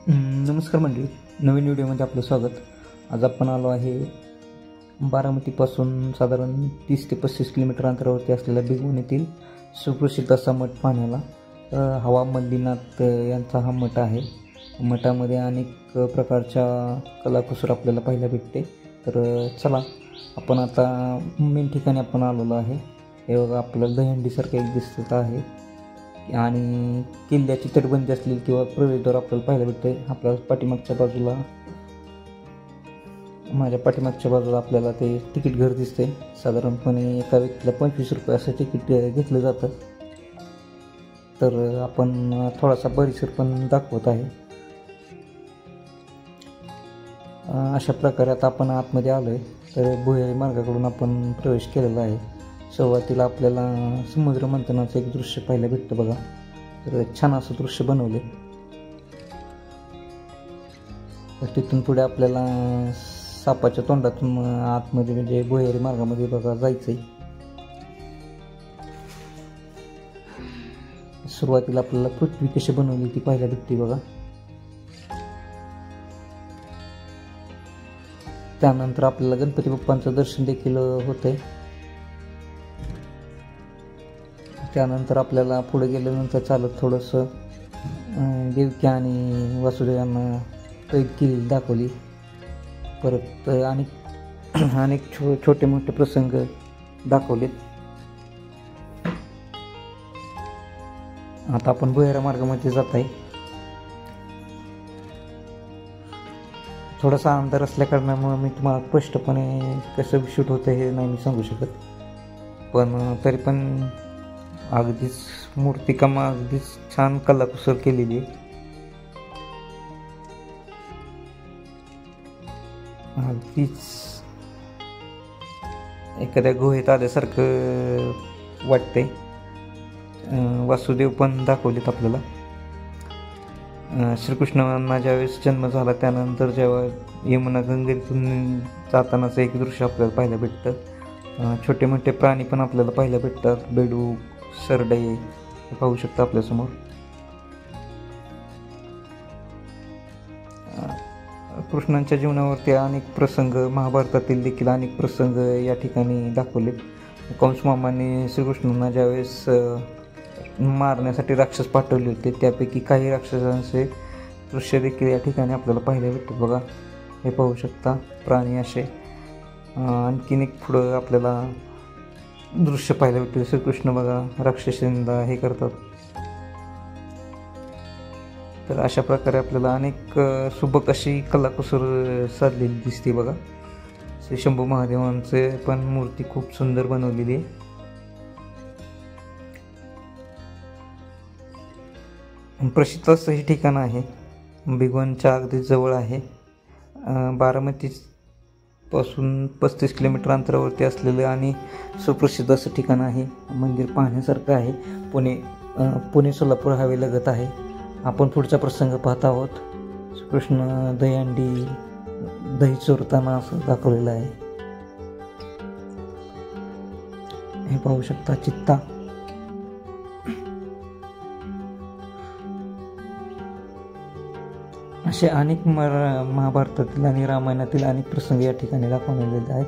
नमस्कार मंडळी, नवीन व्हिडिओमध्ये आपलं स्वागत. आज आपण आलो आहे बारामतीपासून साधारण 30 ते 35 किलोमीटर अंतरावरती असलेल्या भिगवण येथील सुप्रसिद्ध असा मठ पाहण्याला. हवा मल्लीनाथ यांचा हा मठ आहे. मठामध्ये अनेक प्रकारच्या कलाकुसर आपल्याला पाहायला भेटते. तर चला, आपण आता मेन ठिकाणी आपण आलेलो आहे. हे बघा, आपल्याला दहीहंडीसारखं एक दिसत आहे आणि किल्ल्याची तटबंदी असलेली किंवा प्रवेशद्वार आपल्याला पाहायला भेटते. आपल्याला माझ्या पाठीमागच्या बाजूला आपल्याला ते तिकीट घर दिसते. साधारणपणे एका व्यक्तीला 25 रुपये असं तिकीट घेतलं जातं. तर आपण थोडासा परिसर पण दाखवत आहे. अशा प्रकारे आता आपण आतमध्ये आलो आहे. तर भुयारी मार्गाकडून आपण प्रवेश केलेला आहे. सुरुवातीला आपल्याला समुद्र मंथनाचं एक दृश्य पाहायला भेटतं बघा. तर छान असं दृश्य बनवले. तर तिथून पुढे आपल्याला सापाच्या तोंडातून आतमध्ये म्हणजे भुयारी मार्गामध्ये बघा जायचंय. सुरुवातीला आपल्याला पृथ्वी कशी बनवली ती पाहायला भेटते बघा. त्यानंतर आपल्याला गणपती बाप्पांचं दर्शन देखील होतंय. त्यानंतर आपल्याला पुढे गेल्यानंतर चालत थोडंसं देवकी आणि वासुदेवांना कैद केली दाखवली. परत अनेक छोटे मोठे प्रसंग दाखवलेत. आता आपण भुयारी मार्गामध्ये जात आहे. थोडासा अंधार असल्या कारणामुळे मी तुम्हाला स्पष्टपणे कसं शूट होतं हे नाही मी सांगू शकत. पण तरी पण अगदीच मूर्तिकाम अगदीच छान कलाकुसर केलेली आहे. अगदीच एखाद्या गुहेत आल्यासारखं वाटतंय. वासुदेव पण दाखवलेत आपल्याला. श्रीकृष्णांना ज्यावेळेस जन्म झाला त्यानंतर जेव्हा यमुना गंगेतून जातानाचं एक दृश्य आपल्याला पाहायला भेटतं. छोटे मोठे प्राणी पण आपल्याला पाहायला भेटतात. बेडूक, सरडे हे पाहू शकता आपल्यासमोर. कृष्णांच्या जीवनावरती अनेक प्रसंग, महाभारतातील देखील अनेक प्रसंग या ठिकाणी दाखवले. कंस मामाने श्रीकृष्णांना ज्यावेळेस मारण्यासाठी राक्षस पाठवले होते त्यापैकी काही राक्षसांचे दृश्य देखील या ठिकाणी आपल्याला पाहायला भेटतात बघा. हे पाहू शकता प्राणी असे. आणखीन एक पुढं आपल्याला दृश्य पाहायला भेटते. श्रीकृष्ण बघा राक्षसींना हे करतात. तर अशा प्रकारे आपल्याला अनेक सुबक अशी कलाकुसर साधलेली दिसते बघा. श्री शंभू महादेवांचे पण मूर्ती खूप सुंदर बनवलेली आहे. प्रसिद्ध असं हे ठिकाण आहे. भिगवणच्या अगदी जवळ आहे. बारामती पासून 35 किलोमीटर अंतरावरती असलेलं आणि सुप्रसिद्ध असं ठिकाण आहे. मंदिर पाहण्यासारखं आहे. पुणे सोलापूर हायवे लगत आहे. आपण पुढचा प्रसंग पाहत आहोत. श्रीकृष्ण दही चोरताना असं दाखवलेलं आहे. हे पाहू शकता चित्ता. असे अनेक महाभारतातील आणि रामायणातील अनेक प्रसंग या ठिकाणी दाखवलेले आहेत.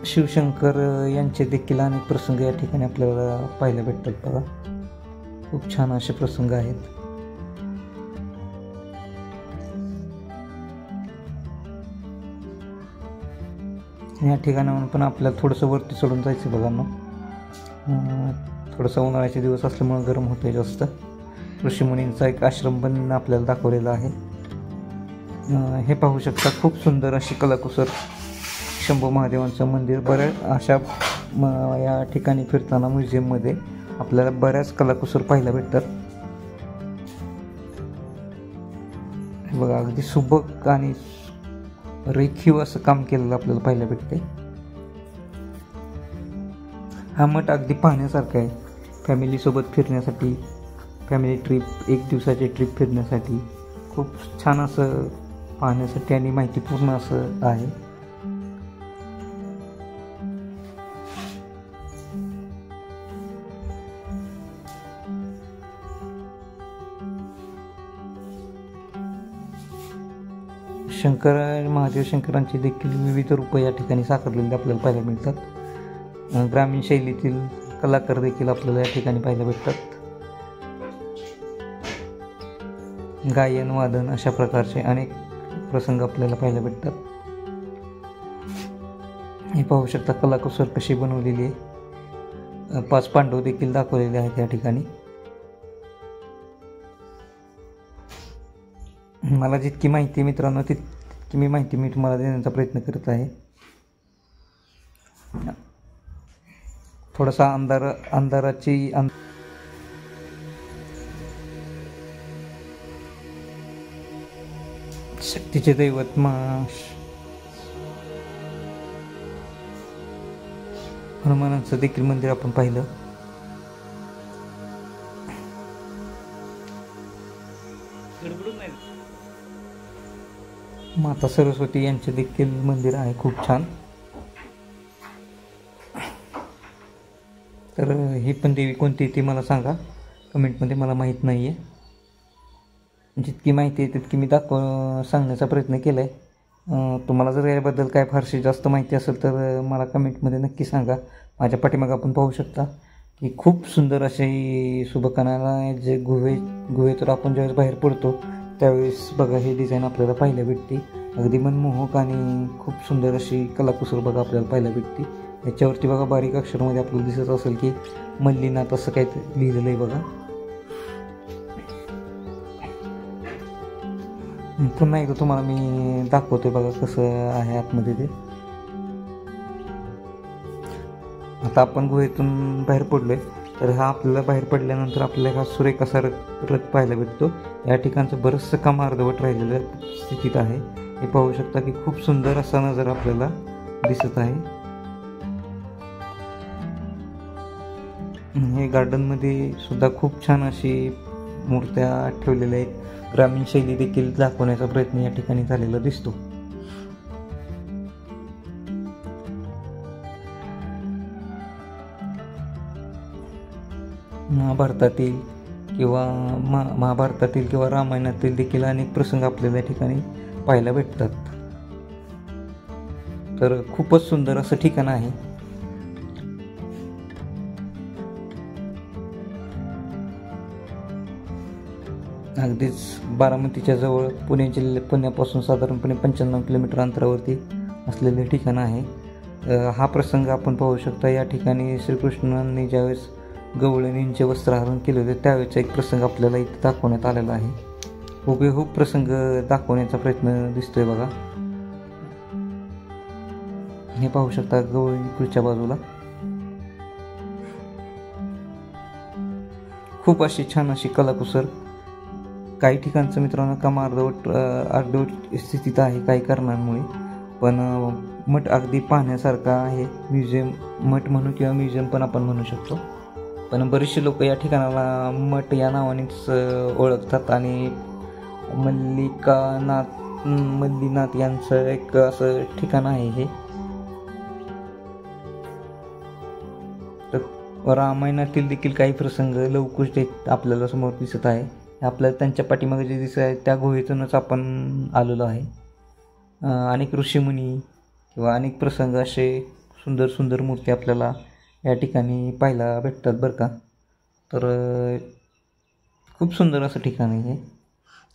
शिवशंकर यांचे देखील अनेक प्रसंग या ठिकाणी आपल्याला पाहायला भेटतात बघा. खूप छान असे प्रसंग आहेत. या ठिकाणावरून पण आपल्याला थोडंसं वरती चढून जायचं बघा ना. थोडंसं उन्हाळ्याचे दिवस असल्यामुळे गरम होते जास्त. ऋषीमुनींचा एक आश्रम पण आपल्याला दाखवलेला आहे. हे पाहू शकता खूप सुंदर अशी कलाकुसर. शंभू महादेवांचं मंदिर. बऱ्याच अशा या ठिकाणी फिरताना म्युझियममध्ये आपल्याला बऱ्याच कलाकुसर पाहायला भेटतात. हे बघा अगदी सुबक आणि रेखीव असं काम केलेलं आपल्याला पाहायला भेटते. हा मठ अगदी पाहण्यासारखा आहे. फॅमिलीसोबत फिरण्यासाठी, फॅमिली ट्रिप, एक दिवसाची ट्रिप फिरण्यासाठी खूप छान असं पाहण्यासाठी आणि माहितीपूर्ण असं आहे. महादेव शंकरांची देखील विविध रूपं या ठिकाणी साकारलेली आपल्याला पाहायला मिळतात. ग्रामीण शैलीतील कलाकार देखील आपल्याला या ठिकाणी पाहायला भेटतात. गायन वादन अशा प्रकारचे अनेक प्रसंग आपल्याला पाहायला भेटतात. हे पाहू शकता कलाकुसर कशी बनवलेली आहे. 5 पांडव देखील दाखवलेले आहेत या ठिकाणी. मला जितकी माहिती मित्रांनो तितकी माहिती मी तुम्हाला देण्याचा प्रयत्न करत आहे. थोडासा अंधाराची शक्तीचे दैवत हनुमानाचं देखील मंदिर आपण पाहिलं. माता सरस्वती यांचे देखील मंदिर आहे खूप छान. तर ही पण देवी कोणती ती मला सांगा कमेंटमध्ये, मला माहीत नाही आहे. जितकी माहिती आहे तितकी मी सांगण्याचा प्रयत्न केला आहे. तुम्हाला जर याबद्दल काय फारशी जास्त माहिती असेल तर मला कमेंटमध्ये नक्की सांगा. माझ्या पाठीमागे आपण पाहू शकता की खूप सुंदर अशी सुबकानाला जे गुहेतून आपण ज्यावेळेस बाहेर पडतो त्यावेळेस बघा हे डिझाईन आपल्याला पाहायला भेटते. अगदी मनमोहक आणि खूप सुंदर अशी कलाकुसर बघा आपल्याला पाहायला भेटते. याच्यावरती बघा बारीक अक्षरामध्ये आपल्याला दिसत असेल की मल्लीनाथ असं काय लिहिलेलं आहे बघा. पुन्हा एकदा तुम्हाला मी दाखवतोय बघा कसं आहे आतमध्ये ते. आता आपण गुहेतून बाहेर पडलोय तर हा आपल्याला बाहेर पडल्यानंतर आपल्याला हा सुरेख असा रथ पाहायला भेटतो. या ठिकाणचं बरंचसं काम अर्धवट राहिलेलं स्थितीत आहे. हे पाहू शकता की खूप सुंदर असा नजारा आपल्याला दिसत आहे. हे गार्डनमध्ये सुद्धा खूप छान अशी मूर्त्या ठेवलेल्या आहेत. ग्रामीण शैली देखील दाखवण्याचा प्रयत्न या ठिकाणी झालेला दिसतो. महाभारतातील किंवा रामायणातील देखील अनेक प्रसंग आपल्याला या ठिकाणी पाहायला भेटतात. तर खूपच सुंदर असं ठिकाण आहे. अगदीच बारामतीच्या जवळ पुण्यापासून साधारणपणे 95 किलोमीटर अंतरावरती असलेले ठिकाण आहे. हा प्रसंग आपण पाहू शकता. या ठिकाणी श्रीकृष्णांनी ज्यावेळेस गवळणींचे वस्त्रहरण केले होते त्यावेळेचा एक प्रसंग आपल्याला इथे दाखवण्यात आलेला आहे. हुबेहूब प्रसंग दाखवण्याचा प्रयत्न दिसतोय बघा. हे पाहू शकता गवळणी पुढच्या बाजूला. खूप अशी छान अशी कलाकुसर. काही ठिकाणचं मित्रांनो काम अर्धवट स्थितीत आहे काही कारणांमुळे, पण मठ अगदी पाहण्यासारखा आहे. म्युझियम मठ म्हणू किंवा म्युझियम पण आपण म्हणू शकतो. पण बरेचसे लोक या ठिकाणाला मठ या नावानेच ओळखतात आणि मल्लीनाथ यांचं एक असं ठिकाण आहे हे. तर रामायणातील देखील काही प्रसंग लवकुश आपल्याला समोर दिसत आहे. आपल्याला त्यांच्या पाठीमागे जे दिसत आहे त्या गुहेतूनच आपण आलेलो आहे. अनेक ऋषीमुनी किंवा अनेक प्रसंग असे सुंदर सुंदर मूर्ती आपल्याला या ठिकाणी पाहायला भेटतात बरं का. तर खूप सुंदर असं ठिकाण आहे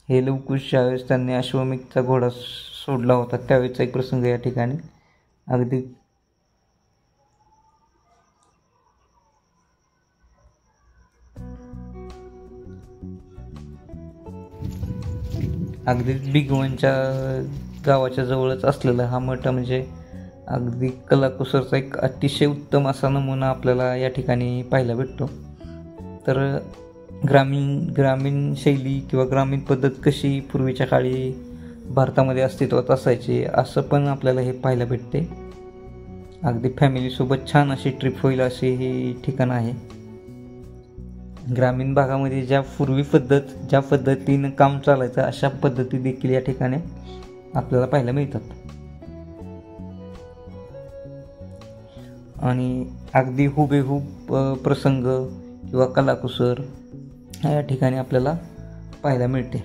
हे. लवकुश ज्यावेळेस त्यांनी अश्वमेधचा घोडा सोडला होता त्यावेळेचा एक प्रसंग या ठिकाणी अगदी भिगवणच्या गावाच्या जवळच असलेला हा मठ म्हणजे अगदी कलाकुसरचा एक अतिशय उत्तम असा नमुना आपल्याला या ठिकाणी पाहायला भेटतो. तर ग्रामीण शैली किंवा ग्रामीण पद्धत कशी पूर्वीच्या काळी भारतामध्ये अस्तित्वात असायची असं पण आपल्याला हे पाहायला भेटते. अगदी फॅमिलीसोबत छान अशी ट्रिप होईल अशी ही ठिकाण आहे. ग्रामीण भागामध्ये ज्या पद्धतीनं काम चालायचं अशा पद्धती देखील या ठिकाणी आपल्याला पाहायला मिळतात. आणि अगदी हुबेहूब प्रसंग किंवा कलाकुसर या ठिकाणी आपल्याला पाहायला मिळते.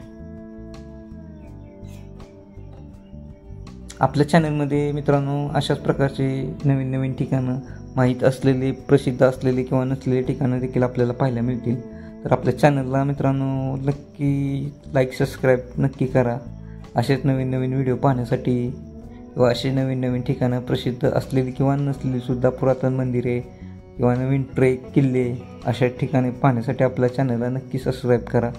आपल्या चॅनलमध्ये मित्रांनो अशाच प्रकारचे नवीन नवीन ठिकाणं, माहीत असलेले, प्रसिद्ध असलेले किंवा नसलेले ठिकाणं देखील आपल्याला पाहायला मिळतील. तर आपल्या चॅनलला मित्रांनो नक्की लाईक सबस्क्राईब नक्की करा. असेच नवीन नवीन व्हिडिओ पाहण्यासाठी किंवा असे नवीन नवीन ठिकाणं, प्रसिद्ध असलेली किंवा नसलेलीसुद्धा पुरातन मंदिरे किंवा नवीन ट्रेक, किल्ले अशा ठिकाणी पाहण्यासाठी आपल्या चॅनलला नक्की सबस्क्राईब करा.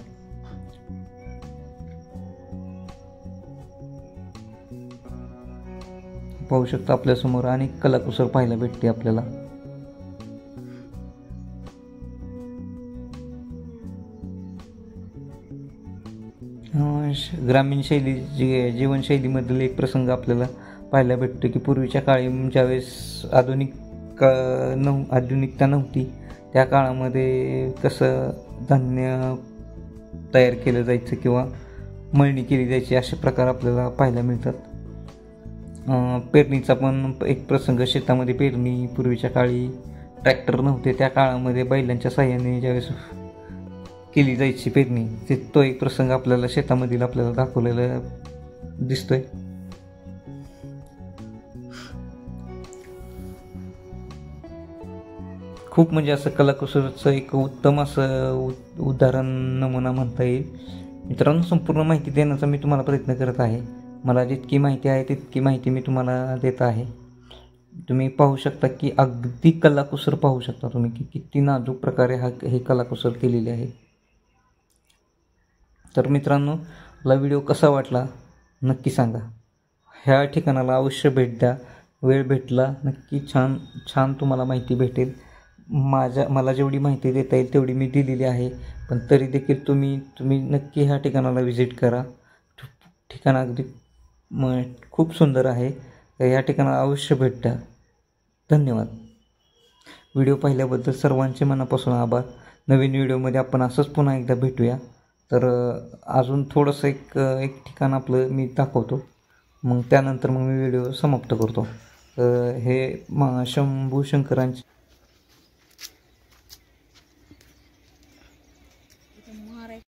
पाहू शकता आपल्यासमोर अनेक कलाकुसर पाहायला भेटते आपल्याला. ग्रामीण शैली जीवनशैलीमधील एक प्रसंग आपल्याला पाहायला भेटतो की पूर्वीच्या काळी ज्यावेळेस आधुनिकता नव्हती त्या काळामध्ये कसं धान्य तयार केलं जायचं किंवा मळणी केली जायची असे प्रकार आपल्याला पाहायला मिळतात. पेरणीचा पण एक प्रसंग, शेतामध्ये पेरणी पूर्वीच्या काळी ट्रॅक्टर नव्हते त्या काळामध्ये बैलांच्या साहाय्याने ज्यावेळेस केली जायची पेरणी, तो एक प्रसंग आपल्याला शेतामधील आपल्याला दाखवलेला दिसतोय. खूप म्हणजे असं कलाकुसरचं एक उत्तम असं उदाहरण, नमुना म्हणता येईल. मित्रांनो संपूर्ण माहिती देण्याचा मी तुम्हाला प्रयत्न करत आहे. मला जितकी माहिती आहे तितकी माहिती मी तुम्हाला देत आहे. तुम्ही पाहू शकता की अगदी कलाकुसर पाहू शकता तुम्ही की किती नाजूक प्रकारे हे कलाकुसर केलेले आहे. तर मित्रांनो मला व्हिडिओ कसा वाटला नक्की सांगा. ह्या ठिकाणाला अवश्य भेट द्या. वेळ भेटला नक्की छान तुम्हाला माहिती भेटेल. मला जेवढी माहिती देता येईल तेवढी मी दिलेली आहे, पण तरी देखील तुम्ही नक्की ह्या ठिकाणाला व्हिजिट करा. ठिकाण अगदी खूप सुंदर आहे. या ठिकाणाला अवश्य भेट द्या. धन्यवाद. व्हिडिओ पाहिल्याबद्दल सर्वांचे मनापासून आभार. नवीन व्हिडिओमध्ये आपण असंच पुन्हा एकदा भेटूया. तर अजून थोडंसं एक ठिकाण आपलं मी दाखवतो, मग त्यानंतर मी व्हिडिओ समाप्त करतो. हे शंभू शंकरांचे